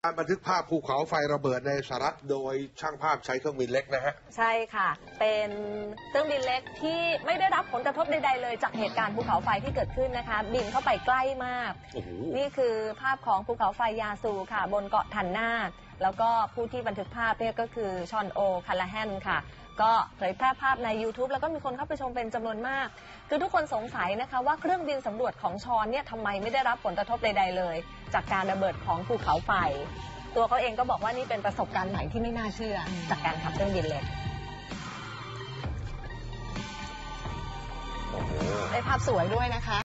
การบันทึกภาพภูเขาไฟระเบิดในสหรัฐโดยช่างภาพใช้เครื่องบินเล็กนะฮะใช่ค่ะเป็นเครื่องบินเล็กที่ไม่ได้รับผลกระทบใดๆเลยจากเหตุการณ์ภูเขาไฟที่เกิดขึ้นนะคะบินเข้าไปใกล้มากนี่คือภาพของภูเขาไฟยาซูค่ะบนเกาะทันนาแล้วก็ผู้ที่บันทึกภาพเนี่ยก็คือชอนโอคาลาแฮนค่ะก็เผยแพร่ภาพใน YouTube แล้วก็มีคนเข้าไปชมเป็นจำนวนมากคือทุกคนสงสัยนะคะว่าเครื่องบินสำรวจของชอนเนี่ยทำไมไม่ได้รับผลกระทบใดๆเลยจากการระเบิดของภูเขาไฟตัวเขาเองก็บอกว่านี่เป็นประสบการณ์ใหม่ที่ไม่น่าเชื่อจากการขับเครื่องบินเล็กได้ภาพสวยด้วยนะคะ